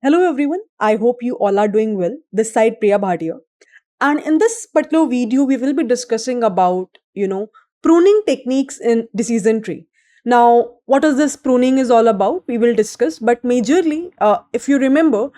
Hello everyone, I hope you all are doing well. This side Priya Bhatia. And in this particular video, we will be discussing about, pruning techniques in decision tree. Now, what is this pruning is all about? We will discuss, but majorly, if you remember,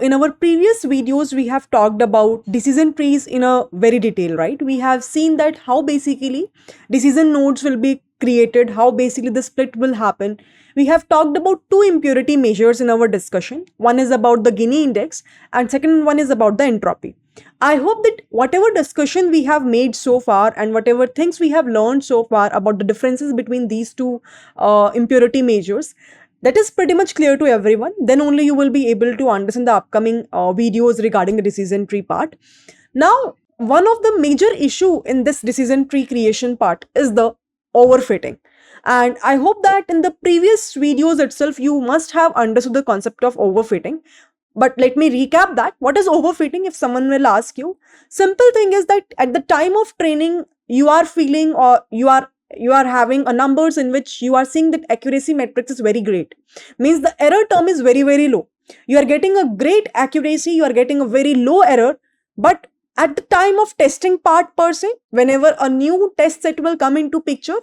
in our previous videos, we have talked about decision trees in a very detail, right? We have seen that how basically decision nodes will be created, how basically the split will happen. We have talked about two impurity measures in our discussion. One is about the Gini index, and second one is about the entropy. I hope that whatever discussion we have made so far and whatever things we have learned so far about the differences between these two impurity measures, that is pretty much clear to everyone. Then only you will be able to understand the upcoming videos regarding the decision tree part. Now, one of the major issue in this decision tree creation part is the overfitting. And I hope that in the previous videos itself, you must have understood the concept of overfitting. But let me recap that. What is overfitting if someone will ask you? Simple thing is that at the time of training, you are feeling or you are having a numbers in which you are seeing that accuracy metrics is very great. Means the error term is very, very low. You are getting a great accuracy, you are getting a very low error, but at the time of testing part per se, whenever a new test set will come into picture,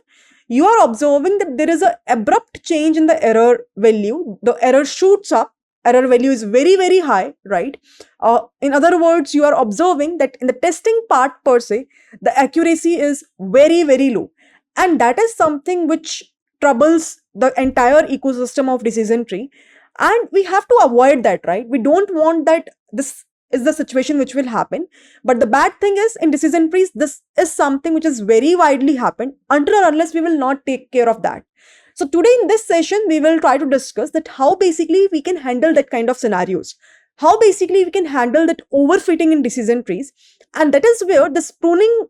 you are observing that there is a abrupt change in the error value. The error shoots up, error value is very, very high, right? In other words, you are observing that in the testing part per se, the accuracy is very, very low. And that is something which troubles the entire ecosystem of decision tree. And we have to avoid that, right? We don't want that this is the situation which will happen. But the bad thing is in decision trees, this is something which is very widely happen until or unless we will not take care of that. So today in this session, we will try to discuss that how basically we can handle that kind of scenarios. How basically we can handle that overfitting in decision trees. And that is where the pruning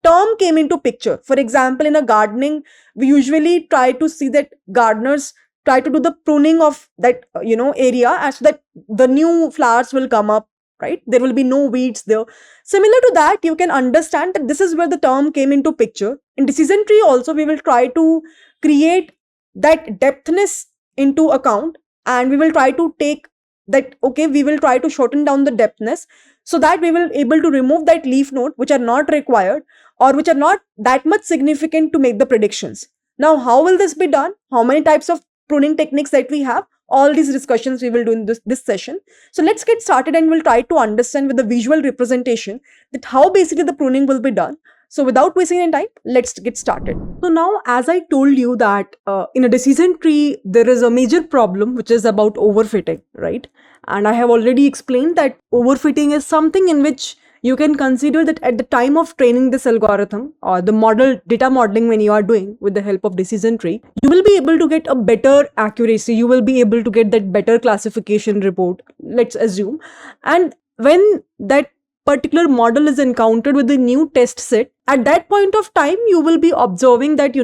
term came into picture. For example, in a gardening, we usually try to see that gardeners try to do the pruning of that area as so that the new flowers will come up, right? There will be no weeds there. Similar to that, you can understand that this is where the term came into picture. In decision tree also, we will try to create that depthness into account, and we will try to take that, okay, we will try to shorten down the depthness so that we will able to remove that leaf node which are not required or which are not that much significant to make the predictions. Now, how will this be done? How many types of pruning techniques that we have? All these discussions we will do in this session. So let's get started and we'll try to understand with the visual representation that how basically the pruning will be done. So without wasting any time, let's get started. So now, as I told you that in a decision tree, there is a major problem which is about overfitting, right? And I have already explained that overfitting is something in which you can consider that at the time of training this algorithm or the model data modeling when you are doing with the help of decision tree, you will be able to get a better accuracy. You will be able to get that better classification report, let's assume. And when that particular model is encountered with the new test set, at that point of time, you will be observing that,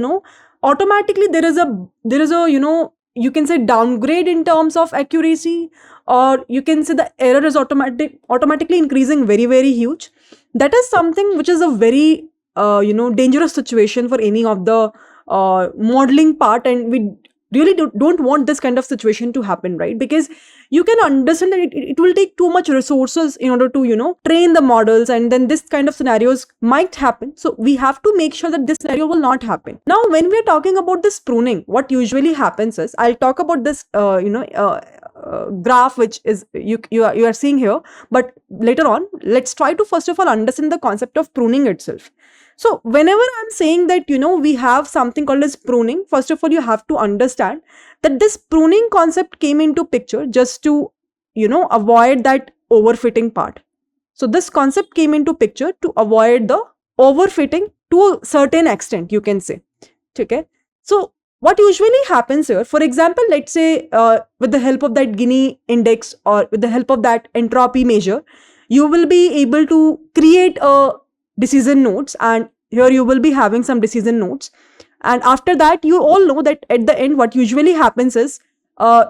automatically there is a you can say downgrade in terms of accuracy, or you can say the error is automatically increasing very, very huge. That is something which is a very dangerous situation for any of the modeling part, and we really don't want this kind of situation to happen, right? Because you can understand that it will take too much resources in order to train the models, and then this kind of scenarios might happen. So we have to make sure that this scenario will not happen. Now, when we're talking about this pruning, what usually happens is, I'll talk about this graph which is you are seeing here, but later on let's try to first of all understand the concept of pruning itself. So whenever I'm saying that we have something called as pruning, first of all you have to understand that this pruning concept came into picture just to avoid that overfitting part. So this concept came into picture to avoid the overfitting to a certain extent, you can say. Okay, so what usually happens here, for example, let's say with the help of that Gini index or with the help of that entropy measure, you will be able to create a decision nodes, and here you will be having some decision nodes. And after that, you all know that at the end, what usually happens is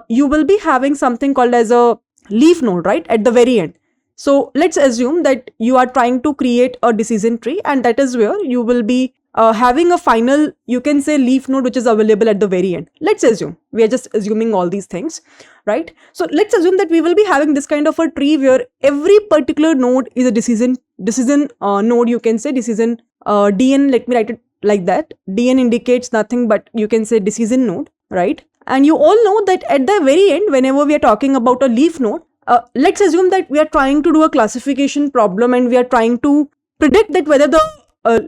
you will be having something called as a leaf node, right, at the very end. So let's assume that you are trying to create a decision tree, and that is where you will be having a final, you can say, leaf node which is available at the very end. Let's assume, we are just assuming all these things, right? So let's assume that we will be having this kind of a tree where every particular node is a decision node, you can say decision DN. Let me write it like that. DN indicates nothing but, you can say, decision node, right? And you all know that at the very end, whenever we are talking about a leaf node, let's assume that we are trying to do a classification problem and we are trying to predict that whether the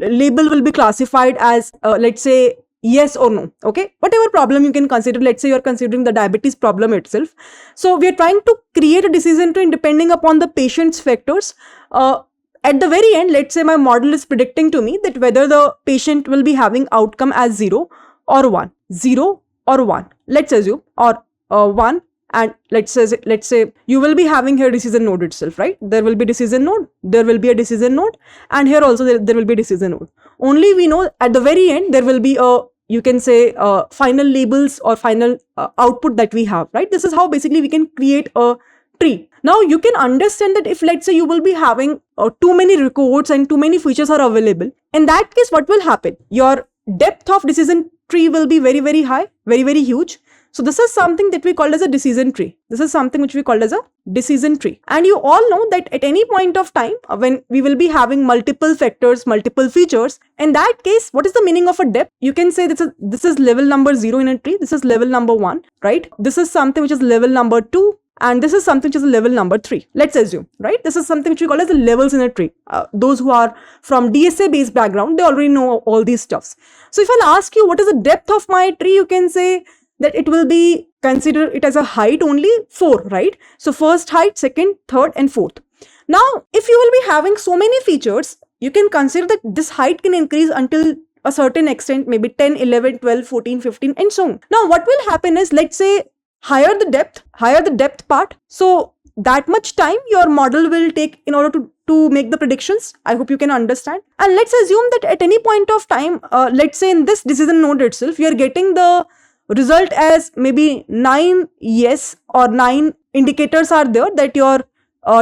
label will be classified as, let's say, yes or no. Okay, whatever problem you can consider. Let's say you're considering the diabetes problem itself. So we are trying to create a decision tree depending upon the patient's factors. At the very end, let's say my model is predicting to me that whether the patient will be having outcome as 0 or 1. 0 or 1, let's assume, or 1. And let's say you will be having here decision node itself, right? There will be decision node, there will be a decision node, and here also there will be a decision node. Only we know at the very end there will be a, you can say, final labels or final output that we have, right? This is how basically we can create a tree. Now you can understand that if, let's say, you will be having too many records and too many features are available, in that case what will happen? Your depth of decision tree will be very, very high, very, very huge. So this is something that we call as a decision tree. This is something which we call as a decision tree. And you all know that at any point of time, when we will be having multiple factors, multiple features, in that case, what is the meaning of a depth? You can say this is level number 0 in a tree. This is level number 1, right? This is something which is level number 2. And this is something which is level number 3. Let's assume, right? This is something which we call as the levels in a tree. Those who are from DSA based background, they already know all these stuffs. So if I'll ask you what is the depth of my tree, you can say that it will be, consider it as a height only 4, right? So first height, second, third, and fourth. Now, if you will be having so many features, you can consider that this height can increase until a certain extent, maybe 10, 11, 12, 14, 15, and so on. Now, what will happen is, let's say, higher the depth part. So that much time your model will take in order to make the predictions. I hope you can understand. And let's assume that at any point of time, let's say in this decision node itself, you are getting the result as maybe 9 yes or 9 indicators are there that your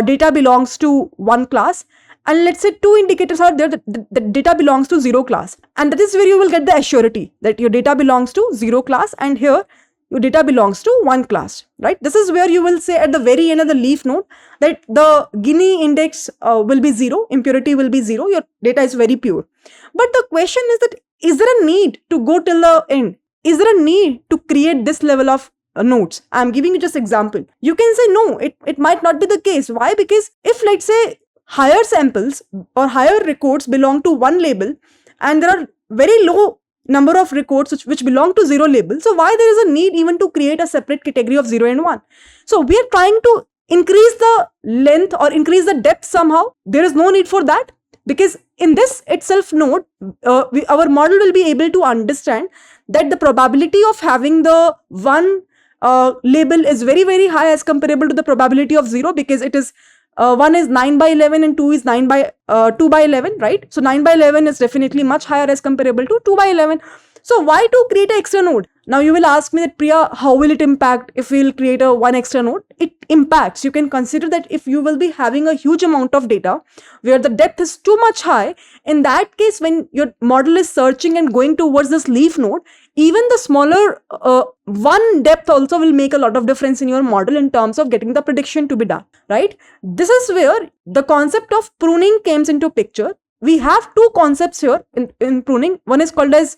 data belongs to 1 class, and let's say 2 indicators are there that the data belongs to 0 class, and that is where you will get the assurity that your data belongs to 0 class and here your data belongs to 1 class, right? This is where you will say at the very end of the leaf node that the Gini index will be 0, impurity will be 0, your data is very pure. But the question is that, is there a need to go till the end? Is there a need to create this level of nodes? I'm giving you just example. You can say no, it might not be the case. Why? Because if, let's say, higher samples or higher records belong to 1 label and there are very low number of records which belong to 0 label, so why there is a need even to create a separate category of 0 and 1? So we are trying to increase the length or increase the depth somehow. There is no need for that, because in this itself node, our model will be able to understand that the probability of having the 1 label is very, very high as comparable to the probability of 0, because it is 1 is 9 by 11 and 2 is 2 by 11, right? So 9 by 11 is definitely much higher as comparable to 2 by 11. So why to create an extra node? Now you will ask me that, Priya, how will it impact if we will create a 1 extra node? It impacts. You can consider that if you will be having a huge amount of data where the depth is too much high, in that case, when your model is searching and going towards this leaf node, even the smaller 1 depth also will make a lot of difference in your model in terms of getting the prediction to be done, right? This is where the concept of pruning comes into picture. We have 2 concepts here in pruning. One is called as,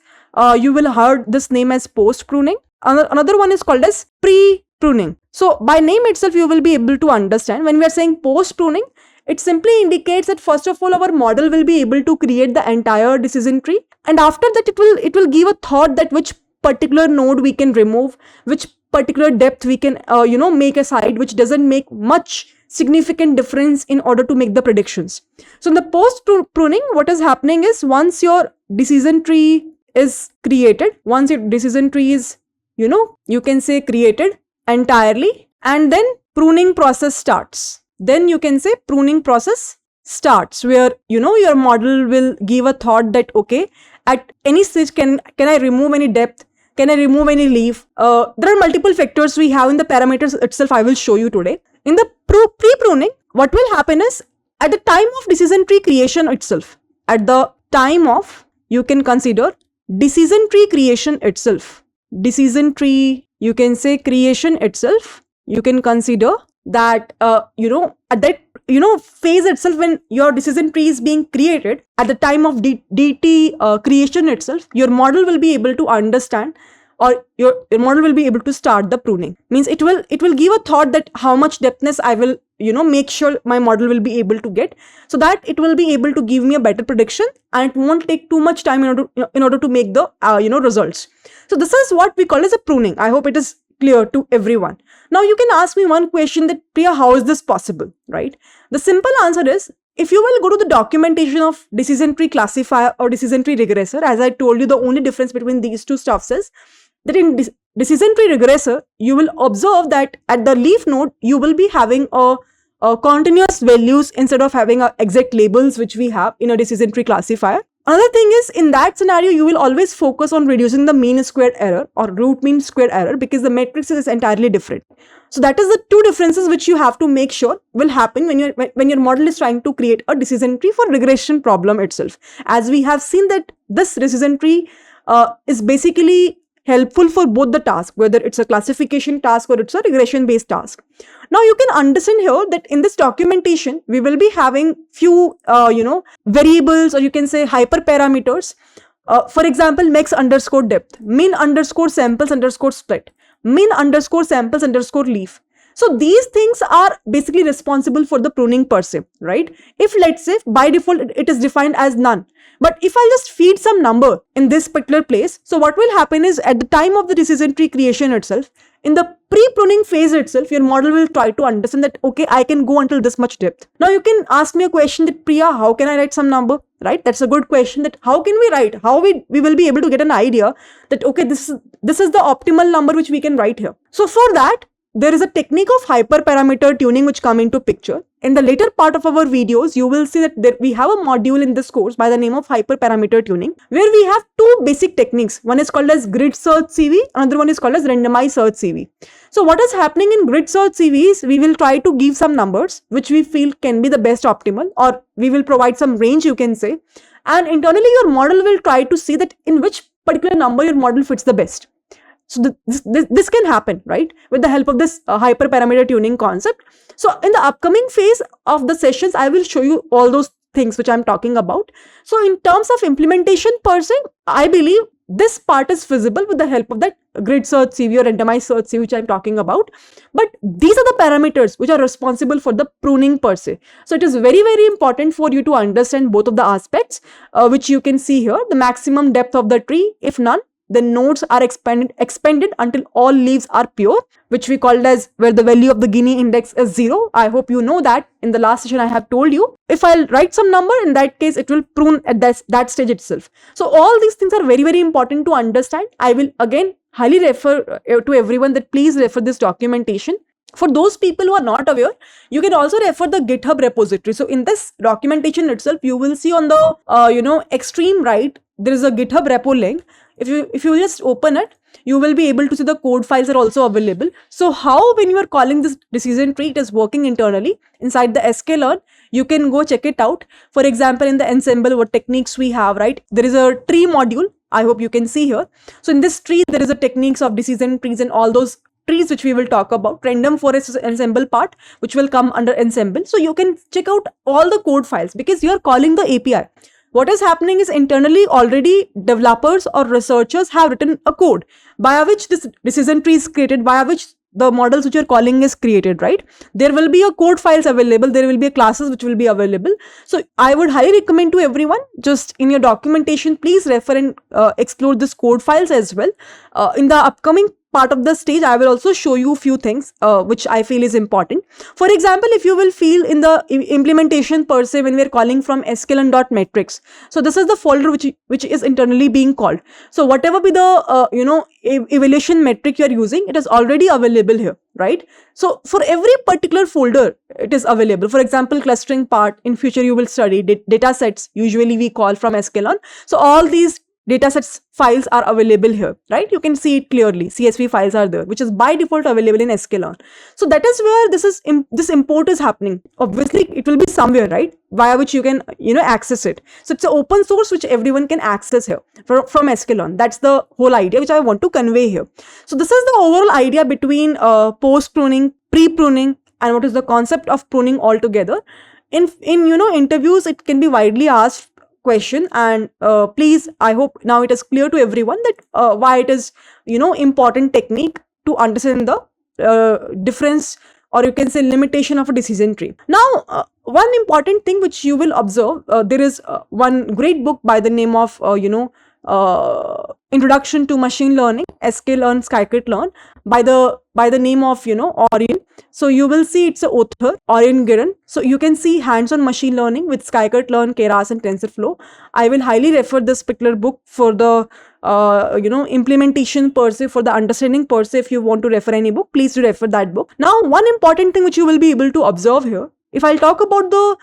you will heard this name as post pruning. Another one is called as pre-pruning. So by name itself, you will be able to understand when we are saying post pruning, it simply indicates that first of all, our model will be able to create the entire decision tree. And after that, it will give a thought that which particular node we can remove, which particular depth we can, make aside, which doesn't make much significant difference in order to make the predictions. So in the post pruning, what is happening is once your decision tree is created, once your decision tree is, you can say created entirely, and then pruning process starts. Then you can say pruning process starts where, your model will give a thought that, okay, at any stage, can I remove any depth? Can I remove any leaf? There are multiple factors we have in the parameters itself. I will show you today. In the pre-pruning, what will happen is at the time of decision tree creation itself, at the time of you can consider decision tree creation itself. Decision tree, you can say creation itself. You can consider that, at that, phase itself, when your decision tree is being created, at the time of DT creation itself, your model will be able to understand, or your model will be able to start the pruning. Means it will give a thought that how much depthness I will make sure my model will be able to get, so that it will be able to give me a better prediction, and it won't take too much time in order to make the results. So this is what we call as a pruning. I hope it is clear to everyone. Now you can ask me one question, that Priya, how is this possible, right? The simple answer is, if you will go to the documentation of decision tree classifier or decision tree regressor, as I told you, the only difference between these two stuffs is that in decision tree regressor, you will observe that at the leaf node, you will be having a continuous values instead of having exact labels, which we have in a decision tree classifier. Another thing is, in that scenario, you will always focus on reducing the mean squared error or root mean squared error, because the matrix is entirely different. So that is the two differences which you have to make sure will happen when your model is trying to create a decision tree for regression problem itself. As we have seen that this decision tree is basically helpful for both the tasks, whether it's a classification task or it's a regression based task. Now you can understand here that in this documentation, we will be having few, variables, or you can say hyperparameters. For example, max underscore depth, min underscore samples underscore split, min underscore samples underscore leaf. So these things are basically responsible for the pruning per se, right? If let's say by default it is defined as none, but if I just feed some number in this particular place, so what will happen is, at the time of the decision tree creation itself, in the pre-pruning phase itself, your model will try to understand that, okay, I can go until this much depth. Now you can ask me a question that, Priya, how can I write some number, right? That's a good question, that how can we write, how we will be able to get an idea that, okay, this is the optimal number which we can write here. So for that, there is a technique of hyperparameter tuning which come into picture. In the later part of our videos, you will see that we have a module in this course by the name of hyperparameter tuning, where we have two basic techniques. One is called as grid search CV, another one is called as randomized search CV. So what is happening in grid search CV is, we will try to give some numbers which we feel can be the best optimal, or we will provide some range, you can say, and internally your model will try to see that in which particular number your model fits the best. So this can happen, right, with the help of this hyperparameter tuning concept. So in the upcoming phase of the sessions, I will show you all those things which I'm talking about. So in terms of implementation per se, I believe this part is feasible with the help of that grid search CV or randomized search CV which I'm talking about. But these are the parameters which are responsible for the pruning per se. So it is very, very important for you to understand both of the aspects, which you can see here. The maximum depth of the tree, if none, the nodes are expanded until all leaves are pure, which we called as where the value of the Gini index is 0. I hope you know that. In the last session I have told you, if I'll write some number, in that case it will prune at that stage itself. So all these things are very, very important to understand. I will again highly refer to everyone that please refer this documentation. For those people who are not aware, you can also refer the GitHub repository. So in this documentation itself, you will see on the extreme right, there is a GitHub repo link. If you just open it, you will be able to see the code files are also available. So how, when you are calling this decision tree, it is working internally inside the sklearn, you can go check it out. For example, in the ensemble, what techniques we have, right? There is a tree module. I hope you can see here. So in this tree, there is a techniques of decision trees and all those trees which we will talk about. Random forest is ensemble part which will come under ensemble. So you can check out all the code files because you are calling the API. What is happening is internally already developers or researchers have written a code by which this decision tree is created, by which the models which you're calling is created, right? There will be a code files available. There will be a classes which will be available. So I would highly recommend to everyone, just in your documentation, please refer and explore this code files as well. In the upcoming part of the stage, I will also show you a few things which I feel is important. For example, if you will feel in the implementation per se, when we are calling from sklearn.metrics, so this is the folder which is internally being called. So whatever be the evaluation metric you are using, it is already available here, right? So for every particular folder, it is available. For example, clustering part, in future you will study data sets, usually we call from sklearn. So all these datasets files are available here, right? You can see it clearly. CSV files are there, which is by default available in sklearn. So that is where this import is happening. Obviously, it will be somewhere, right, via which you can access it. So it's an open source which everyone can access here from sklearn. That's the whole idea which I want to convey here. So this is the overall idea between post pruning, pre pruning, and what is the concept of pruning altogether. In interviews, it can be widely asked question, and please, I hope now it is clear to everyone that why it is important technique to understand the difference, or you can say limitation, of a decision tree. Now one important thing which you will observe, there is one great book by the name of Introduction to Machine Learning, sklearn, scikit-learn, by the name of Orin. So you will see it's a author, Orin Giron. So you can see hands-on machine learning with scikit-learn, Keras, and TensorFlow. I will highly refer this particular book for the implementation per se, for the understanding per se. If you want to refer any book, please do refer that book. Now one important thing which you will be able to observe here, if I'll talk about the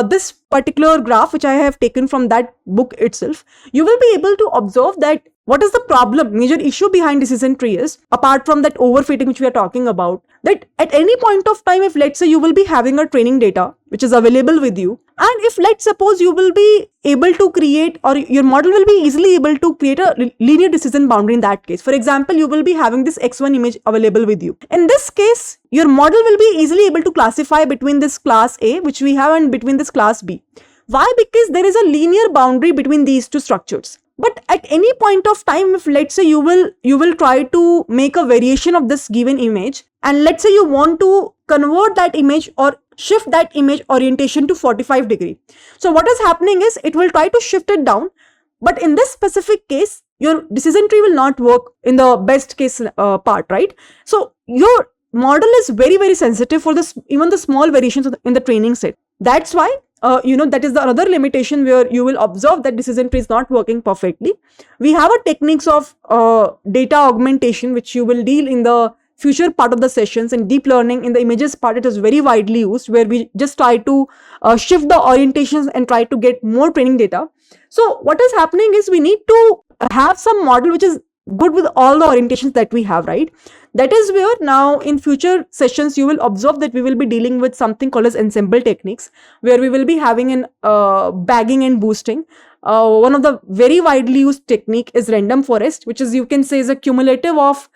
this particular graph which I have taken from that book itself, you will be able to observe that what is the problem, major issue behind decision tree is, apart from that overfitting which we are talking about, that at any point of time, if let's say you will be having a training data which is available with you, and if let's suppose you will be able to create, or your model will be easily able to create a linear decision boundary in that case. For example, you will be having this x1 image available with you. In this case, your model will be easily able to classify between this class A which we have and between this class B. Why? Because there is a linear boundary between these two structures. But at any point of time, if let's say you will try to make a variation of this given image, and let's say you want to convert that image or shift that image orientation to 45 degree. So what is happening is it will try to shift it down, but in this specific case, your decision tree will not work in the best case part, right? So your model is very, very sensitive for this, even the small variations in the training set. That's why that is the another limitation where you will observe that decision tree is not working perfectly. We have a techniques of data augmentation which you will deal in the future part of the sessions. In deep learning, in the images part, it is very widely used, where we just try to shift the orientations and try to get more training data. So what is happening is we need to have some model which is good with all the orientations that we have, right? That is where now in future sessions you will observe that we will be dealing with something called as ensemble techniques, where we will be having an bagging and boosting. One of the very widely used technique is random forest, which is, you can say, is a cumulative of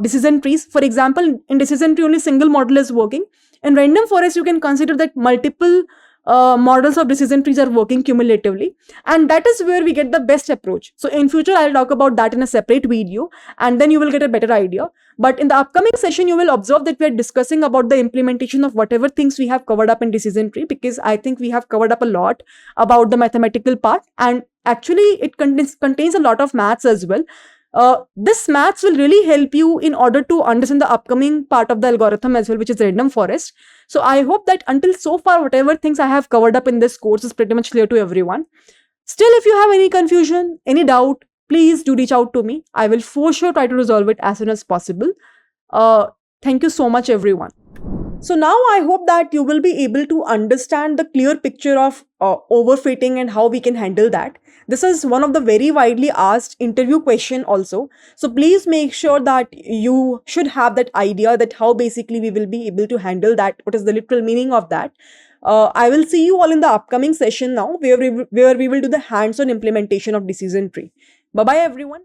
decision trees. For example, in decision tree only single model is working. In random forest, you can consider that multiple models of decision trees are working cumulatively, and that is where we get the best approach. So in future, I'll talk about that in a separate video, and then you will get a better idea. But in the upcoming session, you will observe that we are discussing about the implementation of whatever things we have covered up in decision tree, because I think we have covered up a lot about the mathematical part, and actually it contains a lot of maths as well. This maths will really help you in order to understand the upcoming part of the algorithm as well, which is random forest. So I hope that until so far, whatever things I have covered up in this course is pretty much clear to everyone. Still, if you have any confusion, any doubt, please do reach out to me. I will for sure try to resolve it as soon as possible. Thank you so much, everyone. So now I hope that you will be able to understand the clear picture of overfitting and how we can handle that. This is one of the very widely asked interview question also. So please make sure that you should have that idea that how basically we will be able to handle that. What is the literal meaning of that? I will see you all in the upcoming session now, where we will do the hands-on implementation of decision tree. Bye-bye, everyone.